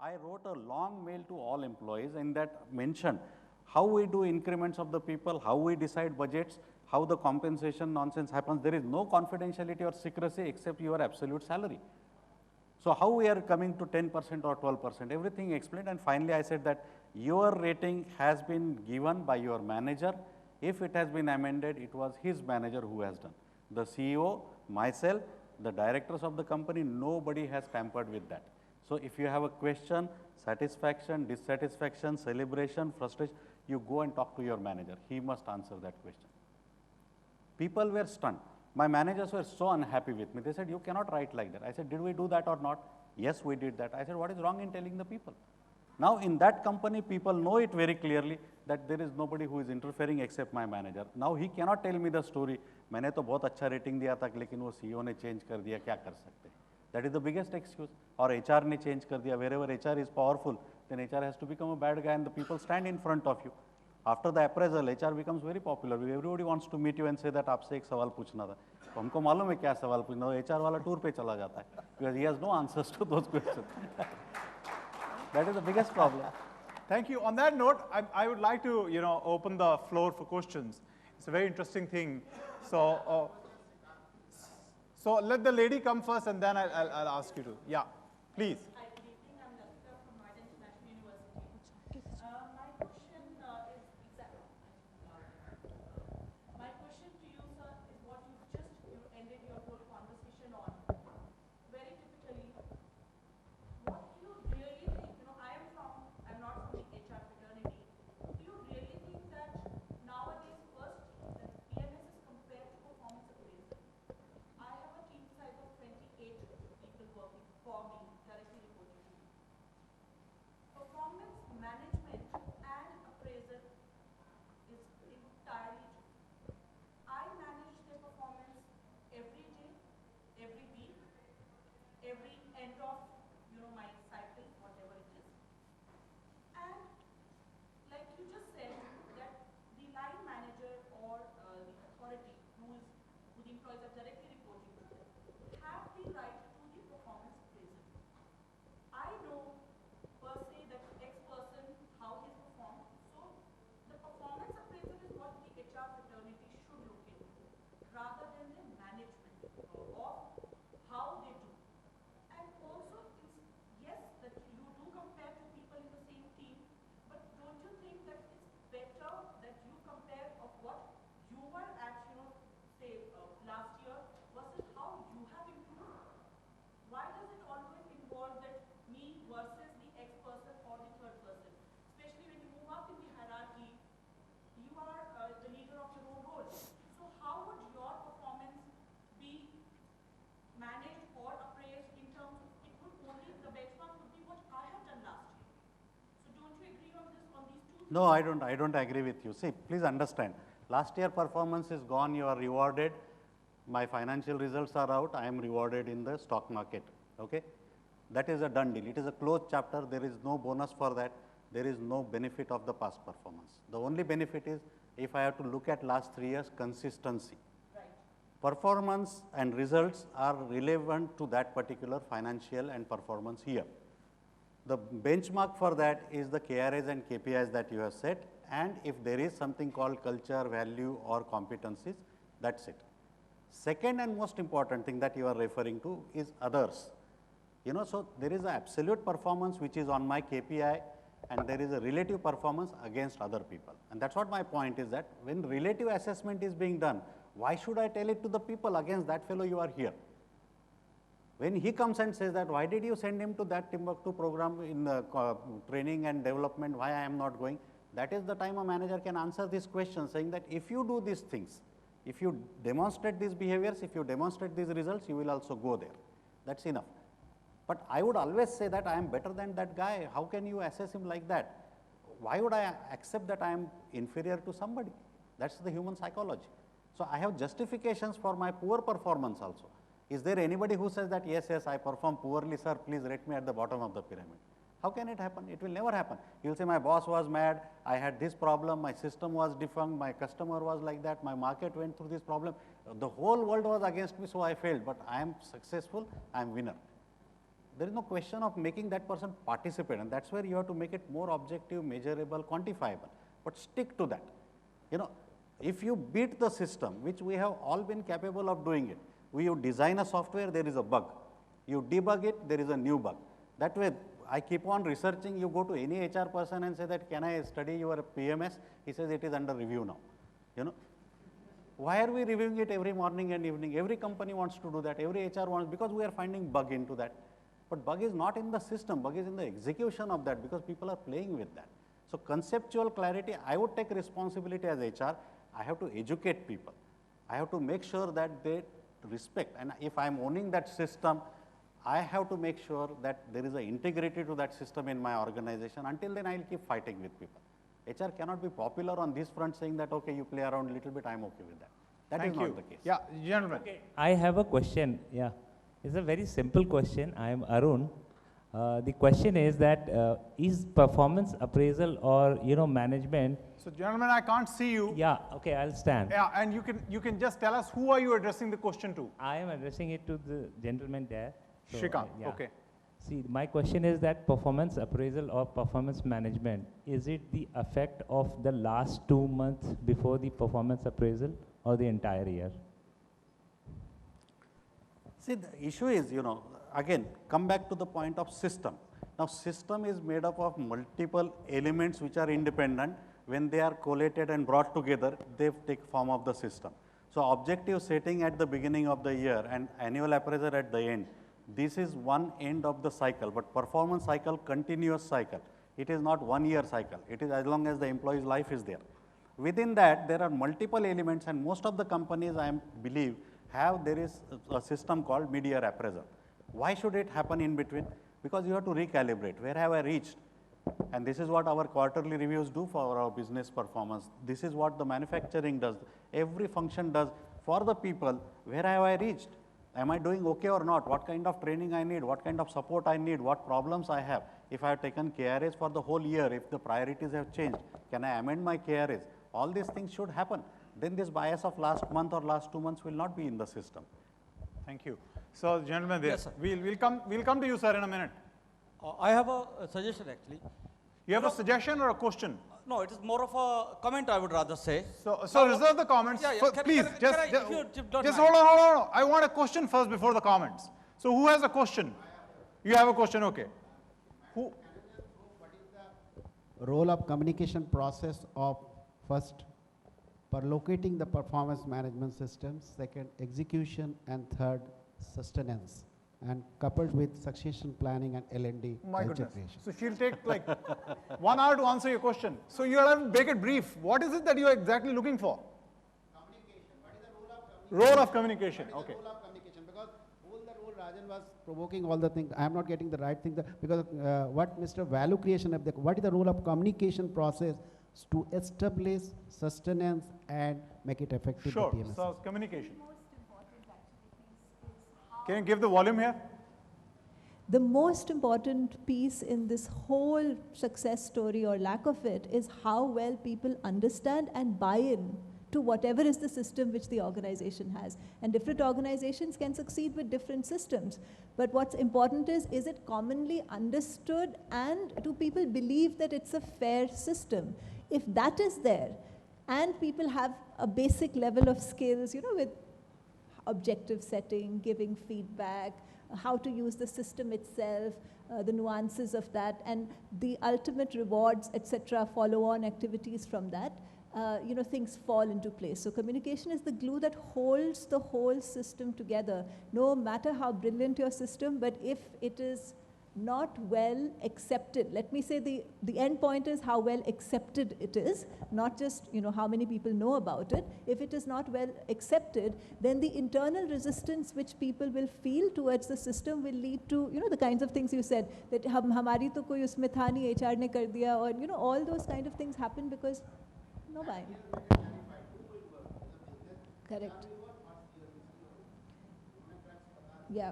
I wrote a long mail to all employees and that mentioned how we do increments of the people, how we decide budgets, how the compensation nonsense happens. There is no confidentiality or secrecy except your absolute salary. So how we are coming to 10% or 12%, everything explained, and finally I said that your rating has been given by your manager. If it has been amended, it was his manager who has done. The CEO, myself, the directors of the company, nobody has tampered with that. So if you have a question, satisfaction, dissatisfaction, celebration, frustration, you go and talk to your manager. He must answer that question. People were stunned. My managers were so unhappy with me. They said, you cannot write like that. I said, did we do that or not? Yes, we did that. I said, what is wrong in telling the people? Now, in that company, people know it very clearly that there is nobody who is interfering except my manager. Now, he cannot tell me the story. मैंने तो बहुत अच्छा rating दिया था लेकिन वो CEO ने change कर दिया, क्या कर सकते हैं? That is the biggest excuse. और HR ने चेंज कर दिया. Wherever HR is powerful, then HR has to become a bad guy and the people stand in front of you. After the appraisal, HR becomes very popular. Everybody wants to meet you and say that आपसे एक सवाल पूछना था. तो हमको मालूम है क्या सवाल पूछना है. HR वाला टूर पे चला जाता है because he has no answers to those questions. That is the biggest problem. Thank you. On that note, I would like to open the floor for questions. It's a very interesting thing. So so let the lady come first, and then I'll ask you to. Yeah, please. No, I don't agree with you. See, please understand, last year performance is gone, you are rewarded. My financial results are out, I am rewarded in the stock market, okay? That is a done deal. It is a closed chapter, there is no bonus for that, there is no benefit of the past performance. The only benefit is, if I have to look at last 3 years, consistency. Right. Performance and results are relevant to that particular financial and performance year. The benchmark for that is the KRAs and KPIs that you have set, and if there is something called culture, value or competencies, that's it. Second and most important thing that you are referring to is others. So there is an absolute performance which is on my KPI and there is a relative performance against other people. And that's what my point is, that when relative assessment is being done, why should I tell it to the people against that fellow you are here? When he comes and says that, why did you send him to that Timbuktu program in training and development, why I am not going? That is the time a manager can answer this question, saying that if you do these things, if you demonstrate these behaviors, if you demonstrate these results, you will also go there. That's enough. But I would always say that I am better than that guy. How can you assess him like that? Why would I accept that I am inferior to somebody? That's the human psychology. So I have justifications for my poor performance also. Is there anybody who says that, yes, I perform poorly, sir, please rate me at the bottom of the pyramid? How can it happen? It will never happen. You will say, my boss was mad, I had this problem, my system was defunct, my customer was like that, my market went through this problem. The whole world was against me, so I failed, but I am successful, I am winner. There is no question of making that person participate, and that's where you have to make it more objective, measurable, quantifiable, but stick to that. You know, if you beat the system, which we have all been capable of doing it, you design a software, there is a bug. You debug it, there is a new bug. That way, I keep on researching. You go to any HR person and say that, can I study your PMS? He says it is under review now. You know, why are we reviewing it every morning and evening? Every company wants to do that. Every HR wants, because we are finding bug into that. But bug is not in the system, bug is in the execution of that, because people are playing with that. So conceptual clarity, I would take responsibility as HR. I have to educate people. I have to make sure that they respect. And if I am owning that system, I have to make sure that there is an integrity to that system in my organization. Until then, I will keep fighting with people. HR cannot be popular on this front saying that, okay, you play around a little bit, I am okay with that. That is not the case. Yeah, gentlemen. Okay. I have a question. Yeah, it's a very simple question. I am Arun. The question is that is performance appraisal or management? So, gentlemen, I can't see you. Yeah. Okay, I'll stand. Yeah, and you can just tell us who are you addressing the question to? I am addressing it to the gentleman there. So, Shrikant. yeah. Okay. See, my question is that performance appraisal or performance management, is it the effect of the last 2 months before the performance appraisal or the entire year? See, the issue is, again, come back to the point of system. Now, system is made up of multiple elements which are independent. When they are collated and brought together, they take form of the system. So, objective setting at the beginning of the year and annual appraisal at the end, this is one end of the cycle, but performance cycle, continuous cycle. It is not 1 year cycle. It is as long as the employee's life is there. Within that, there are multiple elements, and most of the companies, I believe, there is a system called mid-year appraisal. Why should it happen in between? Because you have to recalibrate. Where have I reached? And this is what our quarterly reviews do for our business performance. This is what the manufacturing does. Every function does for the people. Where have I reached? Am I doing okay or not? What kind of training I need? What kind of support I need? What problems I have? If I have taken KRAs for the whole year, if the priorities have changed, can I amend my KRAs? All these things should happen. Then this bias of last month or last 2 months will not be in the system. Thank you. So, gentlemen, there. Yes, sir. We'll come to you, sir, in a minute. I have a suggestion actually. You have a suggestion or a question? No, it is more of a comment, I would rather say. So reserve the comments. Yeah, yeah. So please, just hold on. I want a question first before the comments. So who has a question? You have a question, okay. Who? Role of communication process of first, for locating the performance management systems, second, execution, and third, sustenance, and coupled with succession planning and L&D. My goodness. So she'll take like 1 hour to answer your question. So you'll have to make it brief. What is it that you are exactly looking for? Communication. What is the role of communication? Role of communication. What is Okay. the role of communication? Because all the role Rajan was provoking all the things. I am not getting the right thing because what Mr. Value creation, what is the role of communication process to establish sustenance and make it effective? Sure. The PMS. So communication. Can you give the volume here? The most important piece in this whole success story or lack of it is how well people understand and buy in to whatever is the system which the organization has. And different organizations can succeed with different systems. But what's important is it commonly understood, and do people believe that it's a fair system? If that is there, and people have a basic level of skills, with objective setting, giving feedback, how to use the system itself, the nuances of that, and the ultimate rewards, etc., follow-on activities from that, things fall into place. So communication is the glue that holds the whole system together, no matter how brilliant your system, but if it is not well accepted. Let me say the end point is how well accepted it is, not just how many people know about it. If it is not well accepted, then the internal resistance which people will feel towards the system will lead to the kinds of things you said, that hamari to koi usme tha nahi, HR ne kar diya, or all those kind of things happen because no buying. Correct. Yeah.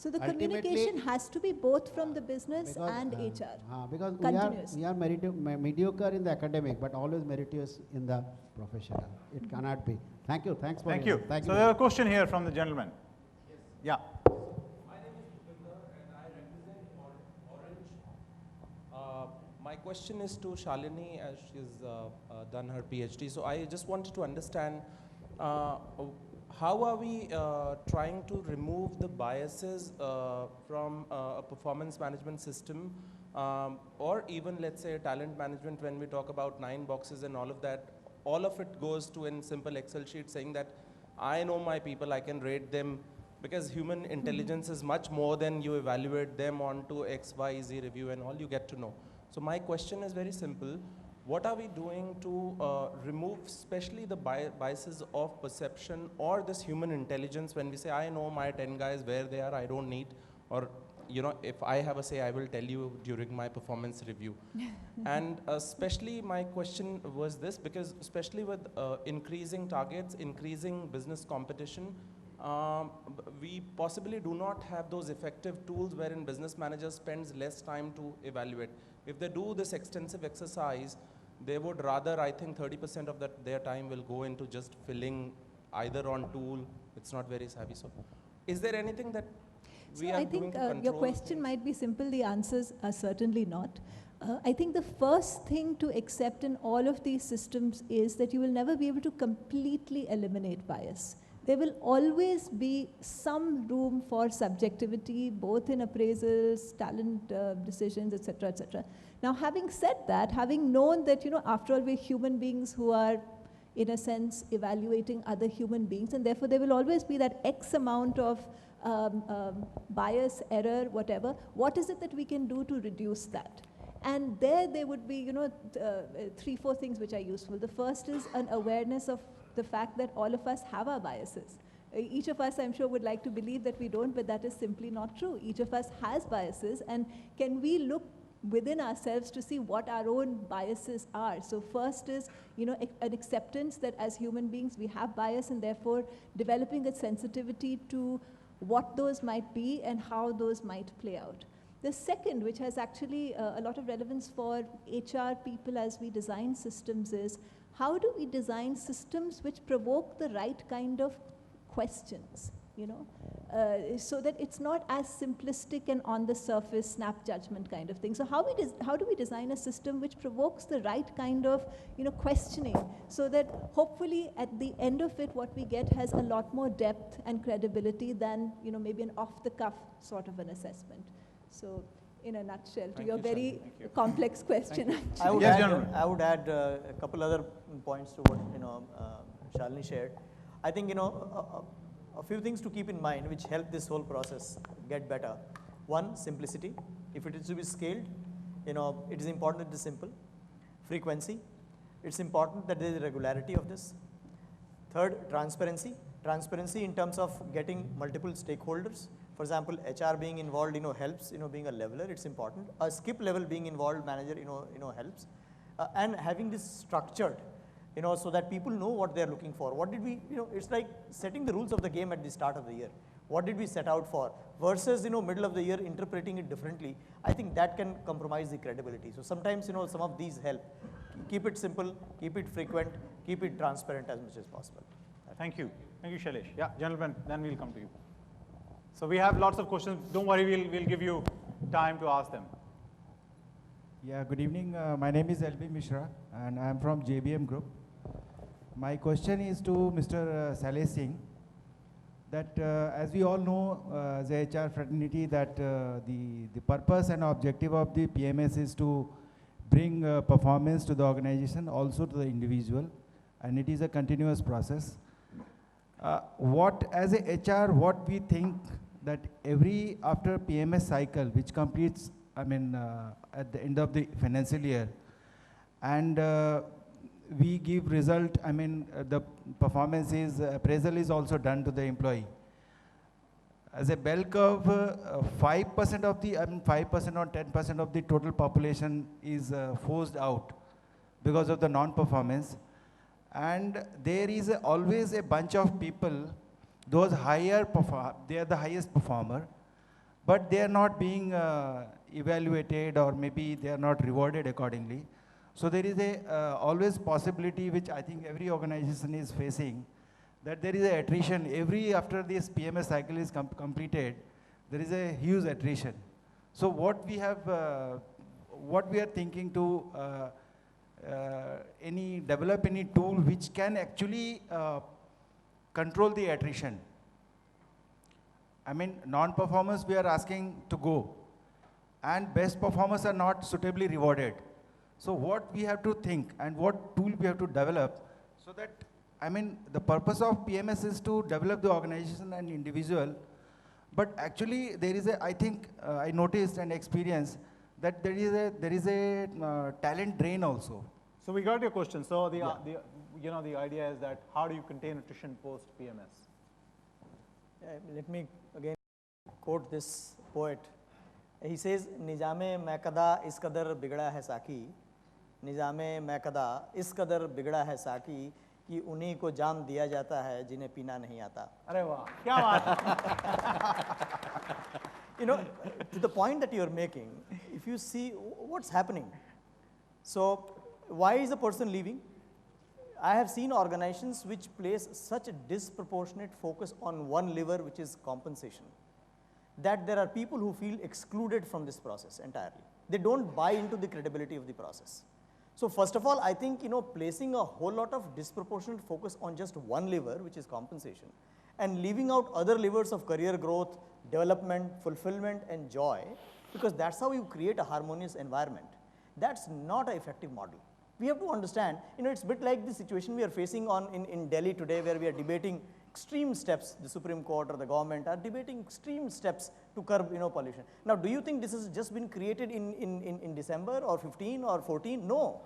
So the Ultimately- communication has to be both from the business Because, and HR. Because Continuous. we are mediocre in the academic, but always meritorious in the professional. It cannot be. Thank you. Thanks for Thank your- you. Thank So you. there's a question here from the gentleman. Yeah. My question is to Shalini as she's done her PhD. So I just wanted to understand how are we trying to remove the biases from a performance management system or even let's say talent management when we talk about 9 boxes and all of that. All of it goes to a simple Excel sheet saying that I know my people, I can rate them because human intelligence is much more than you evaluate them onto X, Y, Z review and all you get to know. So my question is very simple. What are we doing to remove especially the biases of perception or this human intelligence when we say, I know my 10 guys where they are, I don't need, or you know, if I have a say, I will tell you during my performance review. And especially my question was this, because especially with increasing targets, increasing business competition, we possibly do not have those effective tools wherein business managers spends less time to evaluate. If they do this extensive exercise, they would rather, I think 30% of their time will go into just filling either on tool, it's not very savvy. So is there anything that we So are I doing think to control your question things? might be simple, the answers are certainly not. I think the first thing to accept in all of these systems is that you will never be able to completely eliminate bias. There will always be some room for subjectivity, both in appraisals, talent decisions, etc., etc. Now, having said that, having known that, you know, after all, we're human beings who are, in a sense, evaluating other human beings, and therefore there will always be that X amount of bias, error, whatever. What is it that we can do to reduce that? And there would be, you know, 3-4 things which are useful. The first is an awareness of the fact that all of us have our biases. Each of us, I'm sure, would like to believe that we don't, but that is simply not true. Each of us has biases, and can we look within ourselves to see what our own biases are? So first is, you know, an acceptance that as human beings we have bias, and therefore developing a sensitivity to what those might be and how those might play out. The second, which has actually a lot of relevance for HR people as we design systems, is how do we design systems which provoke the right kind of questions, you know, so that it's not as simplistic and on the surface snap judgment kind of thing. So how do we design a system which provokes the right kind of, you know, questioning, so that hopefully at the end of it what we get has a lot more depth and credibility than, you know, maybe an off-the-cuff sort of an assessment. So in a nutshell, to your very complex question. I would Yes, add, gentlemen. I would add a couple other points to what Shalini shared. I think a few things to keep in mind which help this whole process get better. One, simplicity. If it is to be scaled, it is important that it is simple. Frequency. It's important that there is regularity of this. Third, transparency. Transparency in terms of getting multiple stakeholders. For example, HR being involved, helps, being a leveler, it's important. A skip level being involved, manager, helps. And having this structured, so that people know what they're looking for. What did we, it's like setting the rules of the game at the start of the year. What did we set out for? Versus, middle of the year interpreting it differently. I think that can compromise the credibility. So sometimes, some of these help. Keep it simple, keep it frequent, keep it transparent as much as possible. Thank you. Thank you, Shailesh. Yeah, gentlemen, then we'll come to you. So we have lots of questions. Don't worry, we'll give you time to ask them. Yeah, good evening. My name is LB Mishra, and I am from JBM Group. My question is to Mr. Saleh Singh, that as we all know, as a HR fraternity, that the purpose and objective of the PMS is to bring performance to the organization, also to the individual, and it is a continuous process. As a HR, what we think that after PMS cycle, which completes, at the end of the financial year, and we give result, the performance is, appraisal is also done to the employee. As a bell curve, 5% of the, 5% or 10% of the total population is forced out because of the non-performance. And there is always a bunch of people, those they are the highest performer, but they are not being evaluated, or maybe they are not rewarded accordingly. So there is a always possibility, which I think every organization is facing, that there is a attrition. Every after this PMS cycle is completed, there is a huge attrition. So what we have, what we are thinking to develop any tool which can actually control the attrition. I mean, non-performers we are asking to go, and best performers are not suitably rewarded. So what we have to think and what tool we have to develop, so that, I mean, the purpose of PMS is to develop the organization and individual, but actually there is a, I think, I noticed and experienced that there is a talent drain also. So we got your question. So the idea is that how do you contain attrition post PMS? Let me again quote this poet. He says, "Nizame Maikada is kadar bigda hai saki, Nizame Maikada is kadar bigda hai saki, कि उन्हीं को जाम दिया जाता है जिन्हें पीना नहीं आता." अरे वाह, क्या बात है. You know, to the point that you are making, if you see what's happening, so why is the person leaving? I have seen organizations which place such a disproportionate focus on one lever, which is compensation, that there are people who feel excluded from this process entirely. They don't buy into the credibility of the process. So first of all, I think, placing a whole lot of disproportionate focus on just one lever, which is compensation, and leaving out other levers of career growth, development, fulfillment, and joy, because that's how you create a harmonious environment. That's not an effective model. We have to understand, it's a bit like the situation we are facing in Delhi today, where we are debating extreme steps. The Supreme Court or the government are debating extreme steps to curb, pollution. Now, do you think this has just been created in December or 15 or 14? No.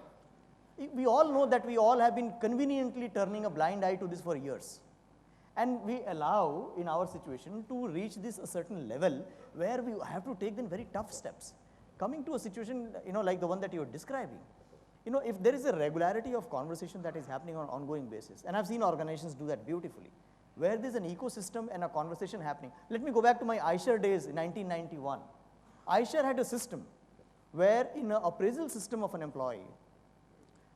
We all know that we all have been conveniently turning a blind eye to this for years. And we allow, in our situation, to reach this a certain level where we have to take then very tough steps. Coming to a situation, like the one that you're describing, if there is a regularity of conversation that is happening on an ongoing basis, and I've seen organizations do that beautifully, where there's an ecosystem and a conversation happening. Let me go back to my iShare days in 1991. iShare had a system where in an appraisal system of an employee,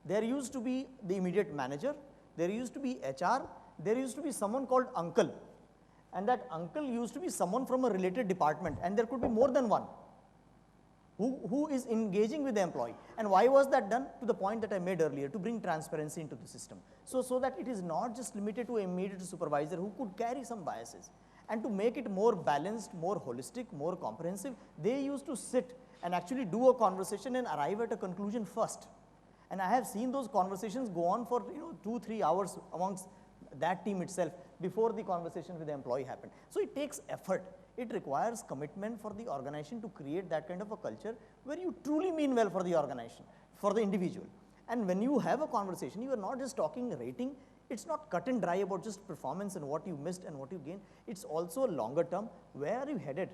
there used to be the immediate manager, there used to be HR, there used to be someone called uncle, and that uncle used to be someone from a related department, and there could be more than one who is engaging with the employee. And why was that done? To the point that I made earlier, to bring transparency into the system. So that it is not just limited to a immediate supervisor who could carry some biases. And to make it more balanced, more holistic, more comprehensive, they used to sit and actually do a conversation and arrive at a conclusion first. And I have seen those conversations go on for 2-3 hours amongst that team itself before the conversation with the employee happened. So it takes effort. It requires commitment for the organization to create that kind of a culture where you truly mean well for the organization, for the individual. And when you have a conversation, you are not just talking rating. It's not cut and dry about just performance and what you missed and what you gained. It's also longer term. Where are you headed?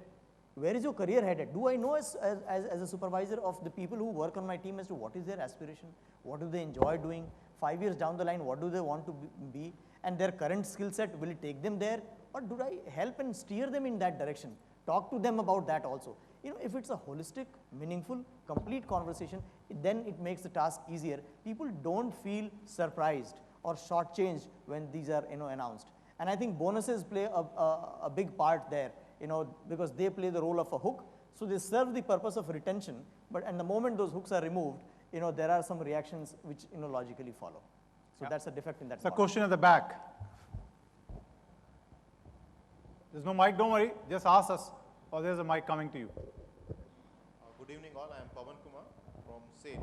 Where is your career headed? Do I know as a supervisor of the people who work on my team as to what is their aspiration? What do they enjoy doing? 5 years down the line, what do they want to be? And their current skill set, will it take them there? Or do I help and steer them in that direction? Talk to them about that also. If it's a holistic, meaningful, complete conversation, then it makes the task easier. People don't feel surprised or shortchanged when these are announced. And I think bonuses play a big part there, because they play the role of a hook. So they serve the purpose of retention, but at the moment those hooks are removed, there are some reactions which logically follow. So that's a defect in that. It's a question at the back. There's no mic, don't worry, just ask us, or there's a mic coming to you. Good evening all, I am Pavan Kumar from SAIL.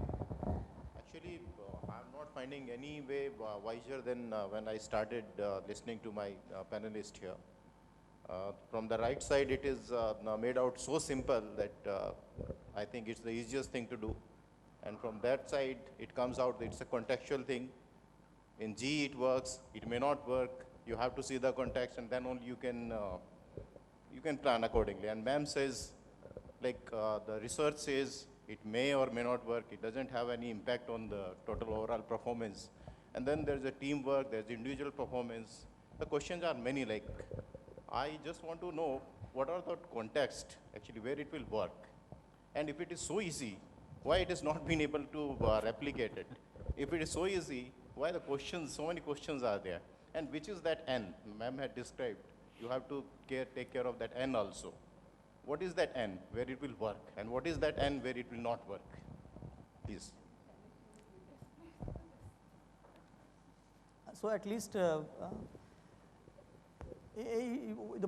Actually, I'm not finding any way wiser than when I started listening to my panelist here. From the right side, it is made out so simple that I think it's the easiest thing to do. And from that side, it comes out that it's a contextual thing. In G, it works, it may not work. You have to see the context, and then only you can plan accordingly. And ma'am says, like the research says, it may or may not work. It doesn't have any impact on the total overall performance. And then there's a teamwork, there's individual performance. The questions are many, like, I just want to know what are the context actually where it will work. And if it is so easy, why it has not been able to replicate it? If it is so easy, why the questions, so many questions are there? And which is that N? Ma'am had described, you have to take care of that N also. What is that N where it will work? And what is that N where it will not work? Please. So at least the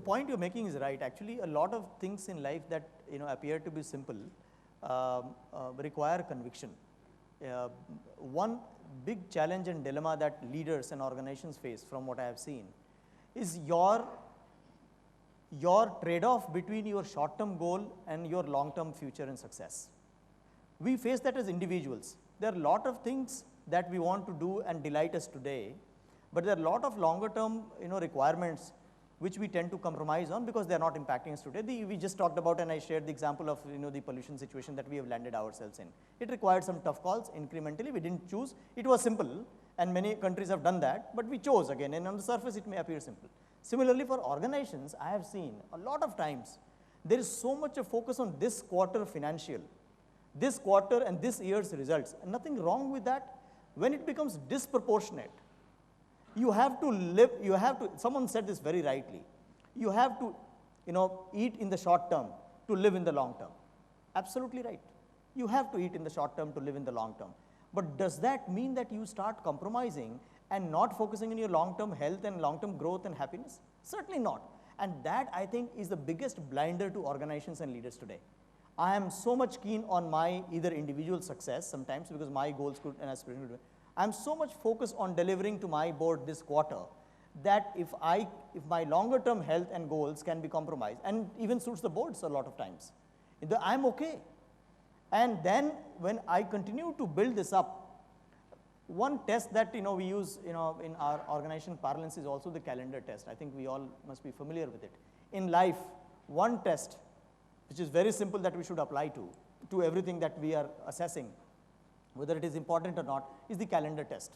point you're making is right. Actually, a lot of things in life that appear to be simple require conviction. One big challenge and dilemma that leaders and organizations face, from what I have seen, is your trade-off between your short-term goal and your long-term future and success. We face that as individuals. There are a lot of things that we want to do and delight us today, but there are a lot of longer-term requirements which we tend to compromise on because they are not impacting us today. We just talked about, and I shared the example of the pollution situation that we have landed ourselves in. It required some tough calls incrementally. We didn't choose. It was simple, and many countries have done that, but we chose again, and on the surface it may appear simple. Similarly, for organizations, I have seen a lot of times there is so much of focus on this quarter financial, this quarter and this year's results, and nothing wrong with that. When it becomes disproportionate, you have to live, someone said this very rightly, you have to eat in the short term to live in the long term. Absolutely right. You have to eat in the short term to live in the long term. But does that mean that you start compromising and not focusing on your long-term health and long-term growth and happiness? Certainly not. And that, I think, is the biggest blinder to organizations and leaders today. I am so much keen on my either individual success sometimes because my goals could and aspirations could. I'm so much focused on delivering to my board this quarter that if my longer term health and goals can be compromised, and even suits the boards a lot of times, I'm okay. And then when I continue to build this up, one test that we use in our organization parlance is also the calendar test. I think we all must be familiar with it. In life, one test which is very simple that we should apply to everything that we are assessing, whether it is important or not, is the calendar test.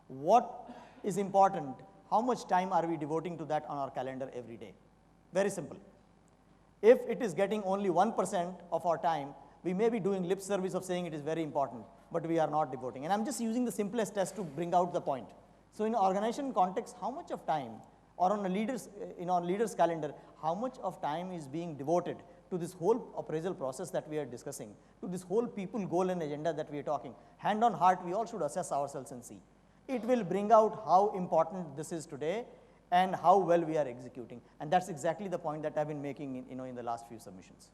What is important? How much time are we devoting to that on our calendar every day? Very simple. If it is getting only 1% of our time, we may be doing lip service of saying it is very important, but we are not devoting. And I'm just using the simplest test to bring out the point. So in organization context, how much of time, or on a leader's calendar, how much of time is being devoted to this whole appraisal process that we are discussing, to this whole people goal and agenda that we are talking? Hand on heart, we all should assess ourselves and see. It will bring out how important this is today and how well we are executing. And that's exactly the point that I've been making in the last few submissions.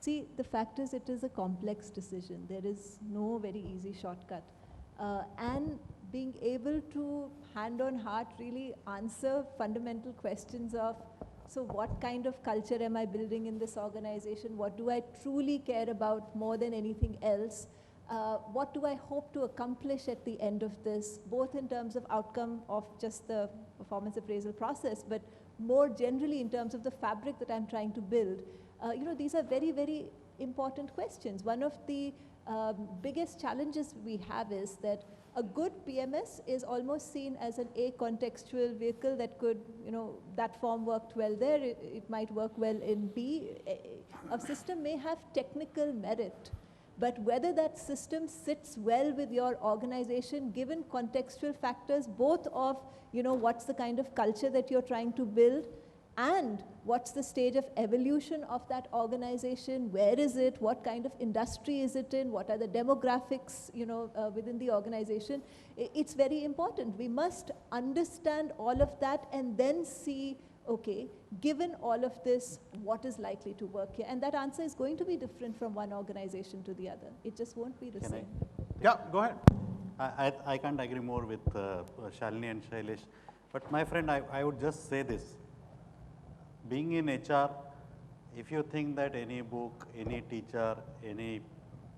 See, the fact is it is a complex decision. There is no very easy shortcut. And being able to, hand on heart, really answer fundamental questions of, so what kind of culture am I building in this organization? What do I truly care about more than anything else? What do I hope to accomplish at the end of this, both in terms of outcome of just the performance appraisal process, but more generally in terms of the fabric that I'm trying to build? These are very, very important questions. One of the biggest challenges we have is that a good PMS is almost seen as an A-contextual vehicle that could, that form worked well there, it might work well in B. A system may have technical merit, but whether that system sits well with your organization, given contextual factors, both of, what's the kind of culture that you're trying to build, and what's the stage of evolution of that organization, where is it, what kind of industry is it in, what are the demographics within the organization. It's very important. We must understand all of that and then see, okay, given all of this, what is likely to work here? And that answer is going to be different from one organization to the other. It just won't be the same. Yeah, go ahead. I can't agree more with Shalini and Shailesh. But my friend, I would just say this. Being in HR, if you think that any book, any teacher, any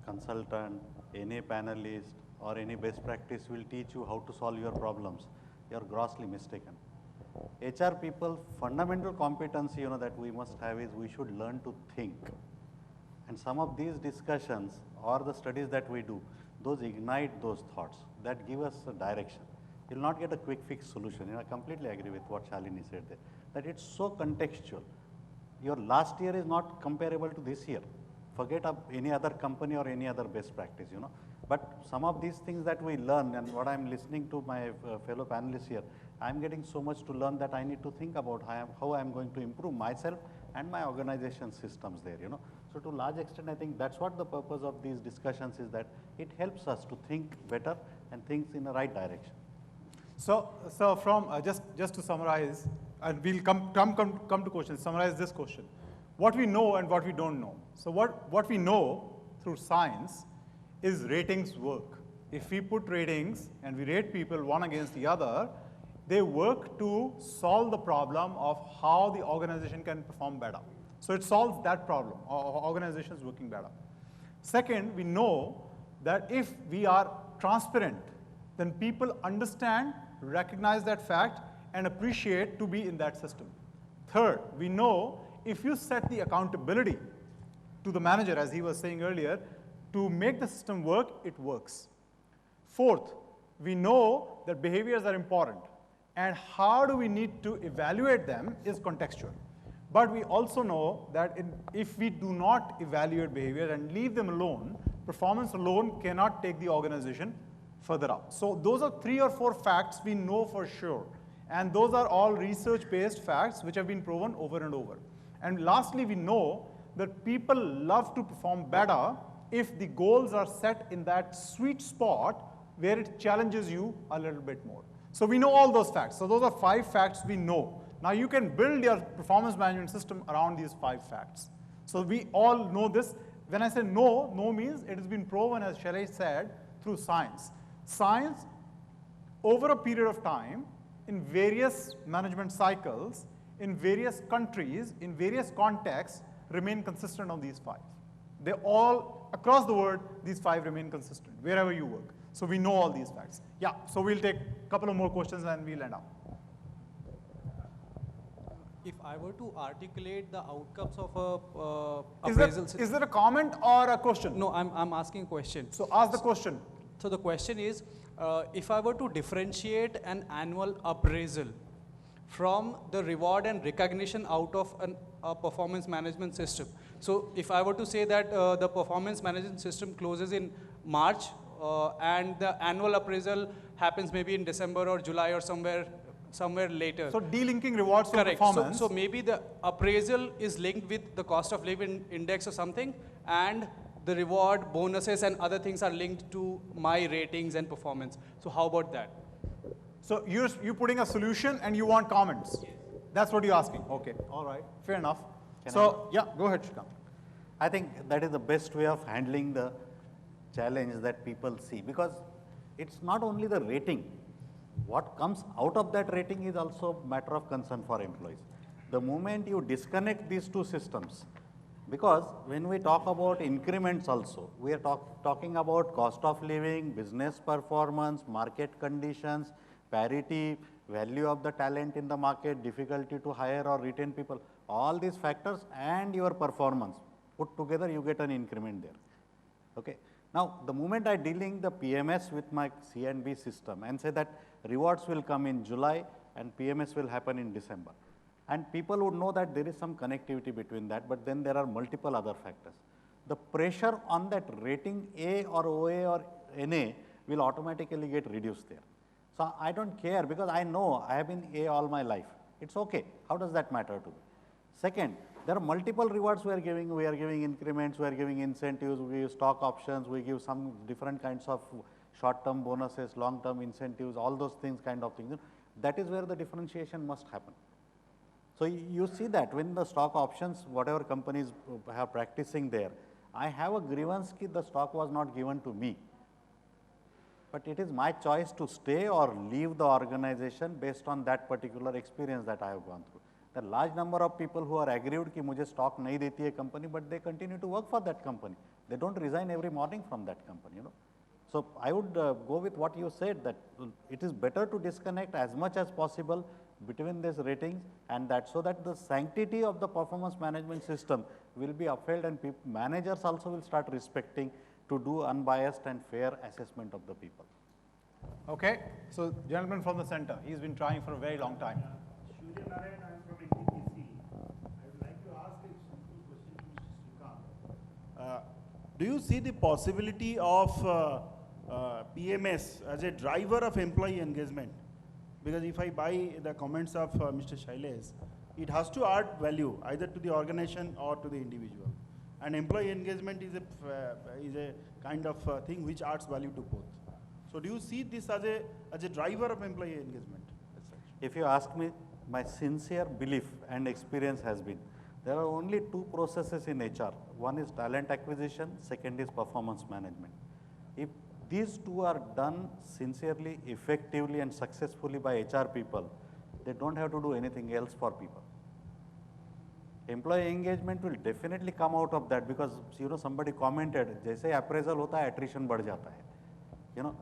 consultant, any panelist, or any best practice will teach you how to solve your problems, you are grossly mistaken. HR people, fundamental competency that we must have is we should learn to think. And some of these discussions or the studies that we do, those ignite those thoughts, that give us a direction. you'll not get a quick fix solution. I completely agree with what Shalini said there, that it's so contextual. Your last year is not comparable to this year. Forget any other company or any other best practice, But some of these things that we learn, and what I'm listening to my fellow panelists here, I'm getting so much to learn that I need to think about how I'm going to improve myself and my organization systems there, So to a large extent, I think that's what the purpose of these discussions is, that it helps us to think better and think in the right direction. So from just to summarize, and we'll come to questions. Summarize this question: what we know and what we don't know. So what we know through science is ratings work. If we put ratings and we rate people one against the other, they work to solve the problem of how the organization can perform better. So it solves that problem, organizations working better. Second, we know that if we are transparent, then people understand, recognize that fact, and appreciate to be in that system. Third, we know if you set the accountability to the manager, as he was saying earlier, to make the system work, it works. Fourth, we know that behaviors are important, and how do we need to evaluate them is contextual. But we also know that if we do not evaluate behavior and leave them alone, performance alone cannot take the organization further up. So those are 3 or 4 facts we know for sure. And those are all research-based facts which have been proven over and over. And lastly, we know that people love to perform better if the goals are set in that sweet spot where it challenges you a little bit more. So we know all those facts. So those are 5 facts we know. Now you can build your performance management system around these 5 facts. So we all know this. When I say no means it has been proven, as Shailesh said, through science. Science, over a period of time, in various management cycles, in various countries, in various contexts, remain consistent on these 5. They all, across the world, these 5 remain consistent, wherever you work. So we know all these facts. Yeah, so we'll take a couple of more questions and we'll end up. If I were to articulate the outcomes of a appraisal system. Is there a comment or a question? No, I'm asking a question. So ask the question. So the question is, if I were to differentiate an annual appraisal from the reward and recognition out of a performance management system. So if I were to say that the performance management system closes in March and the annual appraisal happens maybe in December or July or somewhere later. So delinking rewards for Correct. performance. So maybe the appraisal is linked with the cost of living index or something, and the reward, bonuses, and other things are linked to my ratings and performance. So how about that? So you're putting a solution and you want comments. Yes. That's what you're asking. Okay. All right. Fair enough. Yeah, go ahead, Shrikant. I think that is the best way of handling the challenge that people see, because it's not only the rating. What comes out of that rating is also a matter of concern for employees. The moment you disconnect these 2 systems, because when we talk about increments also, we are talking about cost of living, business performance, market conditions, parity, value of the talent in the market, difficulty to hire or retain people, all these factors and your performance put together, you get an increment there. Okay. Now, the moment I dealing the PMS with my C&B system and say that rewards will come in July and PMS will happen in December, and people would know that there is some connectivity between that, but then there are multiple other factors. The pressure on that rating A or OA or NA will automatically get reduced there. So I don't care, because I know I have been A all my life. It's okay. How does that matter to me? Second, there are multiple rewards we are giving. We are giving increments, we are giving incentives, we give stock options, we give some different kinds of short-term bonuses, long-term incentives, all those things, kind of things. That is where the differentiation must happen. So you see that when the stock options, whatever companies have practicing there, I have a grievance that the stock was not given to me. But it is my choice to stay or leave the organization based on that particular experience that I have gone through. There are large number of people who are aggrieved that मुझे stock नहीं देती है company, but they continue to work for that company. They don't resign every morning from that company, So I would go with what you said, that it is better to disconnect as much as possible between these ratings, and that so that the sanctity of the performance management system will be upheld, and managers also will start respecting to do unbiased and fair assessment of the people. Okay, so gentleman from the center, he's been trying for a very long time. Surya Narayan, I am from NTPC. I would like to ask a simple question to Mr. Srikanth. Do you see the possibility of PMS as a driver of employee engagement? Because if I buy the comments of Mr. Shailesh, it has to add value either to the organization or to the individual. And employee engagement is a kind of thing which adds value to both. So do you see this as a driver of employee engagement as such? If you ask me, my sincere belief and experience has been, there are only two processes in HR. One is talent acquisition, second is performance management. If these two are done sincerely, effectively and successfully by HR people, they don't have to do anything else for people. Employee engagement will definitely come out of that because, somebody commented, जैसे appraisal होता है, attrition बढ़ जाता है.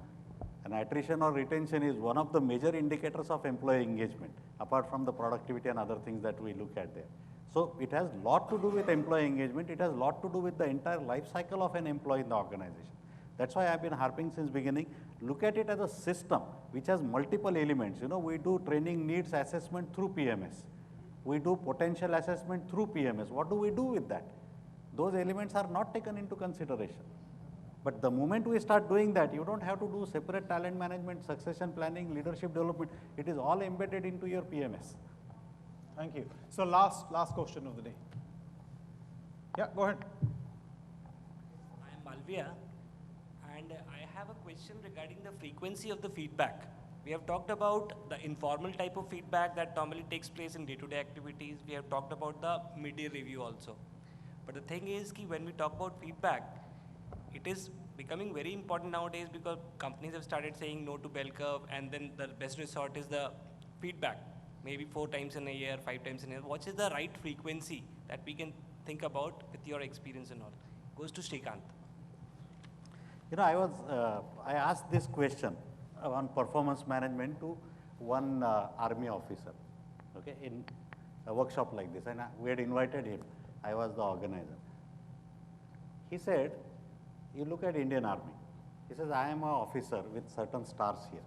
And attrition or retention is one of the major indicators of employee engagement, apart from the productivity and other things that we look at there. So it has a lot to do with employee engagement. It has a lot to do with the entire life cycle of an employee in the organization. That's why I've been harping since beginning. Look at it as a system which has multiple elements. We do training needs assessment through PMS. We do potential assessment through PMS. What do we do with that? Those elements are not taken into consideration. But the moment we start doing that, you don't have to do separate talent management, succession planning, leadership development. It is all embedded into your PMS. Thank you. So last question of the day. Yeah, go ahead. I am Malviya, and I have a question regarding the frequency of the feedback. We have talked about the informal type of feedback that normally takes place in day-to-day activities. We have talked about the mid-year review also. But the thing is, when we talk about feedback, it is becoming very important nowadays because companies have started saying no to bell curve, and then the best resort is the feedback, maybe 4 times in a year, 5 times in a year. What is the right frequency that we can think about with your experience and all? Goes to Srikanth. I asked this question on performance management to one army officer, okay, in a workshop like this, and we had invited him. I was the organizer. He said, you look at Indian Army. He says, I am an officer with certain stars here,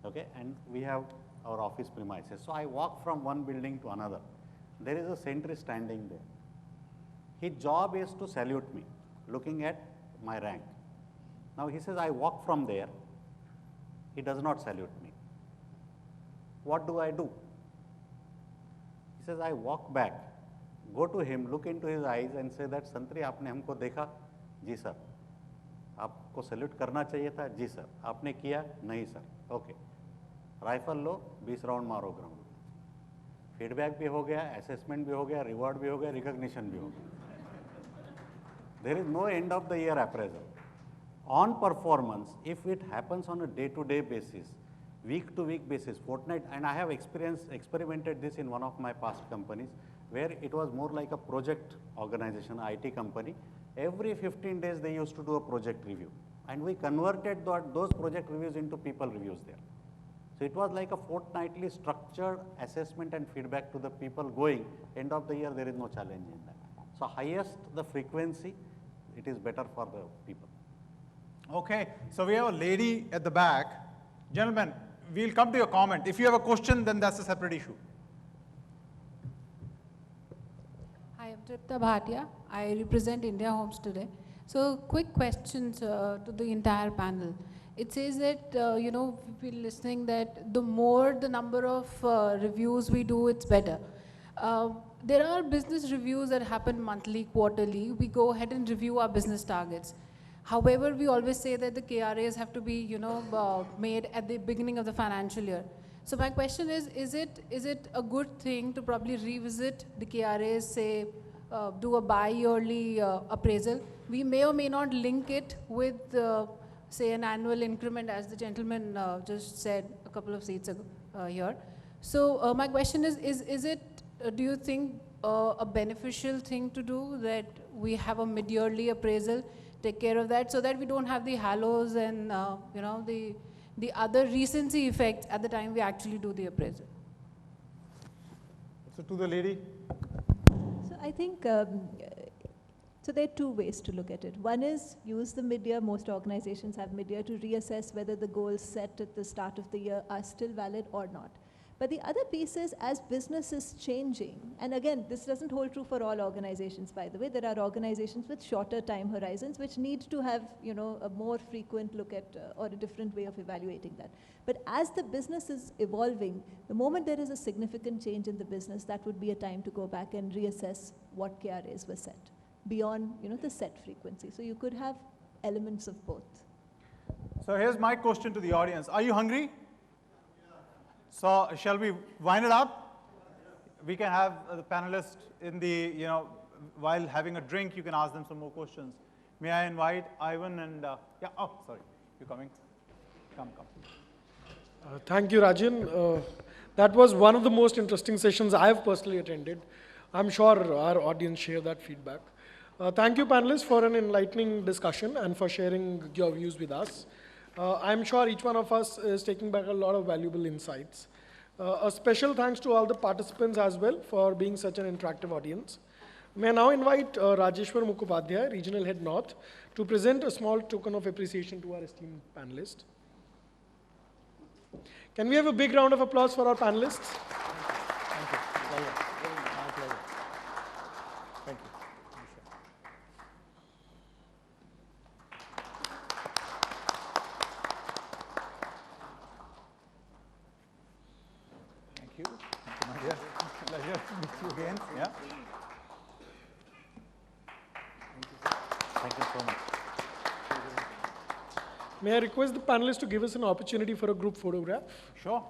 okay, and we have our office premises. So I walk from one building to another. There is a sentry standing there. His job is to salute me, looking at my rank. Now he says, I walk from there. He does not salute me. What do I do? He says, I walk back, go to him, look into his eyes and say that, Santri, आपने हमको देखा? जी sir. आपको salute करना चाहिए था? जी sir. आपने किया? नहीं सर. ओके. राइफल लो, 20 राउंड मारो ग्राउंड. फीडबैक भी हो गया, असेसमेंट भी हो गया, रिवॉर्ड भी हो गया, रिकॉग्निशन भी हो गया. There is no end of the year appraisal. On performance, if it happens on a day-to-day basis, week-to-week basis, fortnight, and I have experimented this in one of my past companies, where it was more like a project organization, IT company. Every 15 days they used to do a project review, and we converted those project reviews into people reviews there. So it was like a fortnightly structured assessment and feedback to the people going. End of the year, there is no challenge in that. So highest the frequency, it is better for the people. Okay, so we have a lady at the back. Gentlemen, we'll come to your comment. If you have a question, then that's a separate issue. Hi, I'm Tripta Bhatia. I represent India Homes today. So quick questions to the entire panel. It says that, we've been listening that the more the number of reviews we do, it's better. There are business reviews that happen monthly, quarterly. We go ahead and review our business targets. However, we always say that the KRAs have to be, made at the beginning of the financial year. So my question is it a good thing to probably revisit the KRAs, say, do a bi-yearly appraisal? We may or may not link it with, say, an annual increment, as the gentleman just said a couple of seats ago here. So my question is it, do you think a beneficial thing to do that we have a mid-yearly appraisal, take care of that, so that we don't have the halos and the other recency effects at the time we actually do the appraisal? So to the lady. So I think So there are two ways to look at it. One is use the mid-year. Most organizations have mid-year to reassess whether the goals set at the start of the year are still valid or not. But the other piece is, as business is changing, and again, this doesn't hold true for all organizations, by the way. There are organizations with shorter time horizons which need to have, you know, a more frequent look at or a different way of evaluating that. But as the business is evolving, the moment there is a significant change in the business, that would be a time to go back and reassess what KRAs were set beyond, you know, the set frequency. So you could have elements of both. So here's my question to the audience. Are you hungry? So shall we wind it up? We can have the panelists in the, you know, while having a drink, you can ask them some more questions. May I invite Ivan and, yeah, oh, sorry, you're coming. Come. Thank you, Rajan. That was one of the most interesting sessions I have personally attended. I'm sure our audience share that feedback. Thank you, panelists, for an enlightening discussion and for sharing your views with us. I'm sure each one of us is taking back a lot of valuable insights. A special thanks to all the participants as well for being such an interactive audience. May I now invite Rajeshwar Mukhopadhyay, Regional Head North, to present a small token of appreciation to our esteemed panelists. Can we have a big round of applause for our panelists? Thank you. My pleasure. Thank you. Thank you. Thank you, my dear. Pleasure to meet you again. Yeah. Thank you so much. May I request the panelists to give us an opportunity for a group photograph? Sure.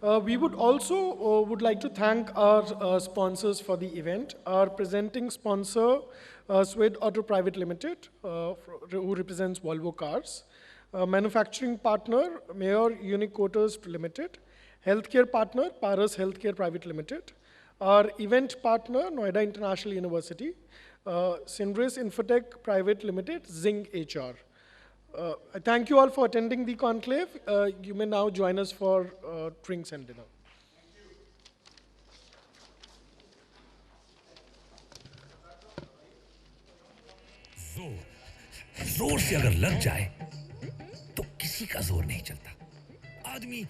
We would also would like to thank our sponsors for the event. Our presenting sponsor, Swed Auto Private Limited, who represents Volvo Cars. Manufacturing partner, Mayor Uniquoters Limited. Healthcare partner, Paras Healthcare Private Limited. Our event partner, Noida International University. Sindris Infotech Private Limited, Zing HR. I thank you all for attending the conclave. You may now join us for drinks and dinner. जोर से अगर लग जाए तो किसी का जोर नहीं चलता, आदमी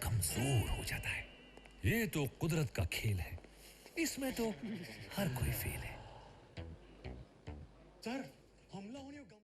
कमजोर हो जाता है। ये तो कुदरत का खेल है, इसमें तो हर कोई फेल है। सर, हमला होने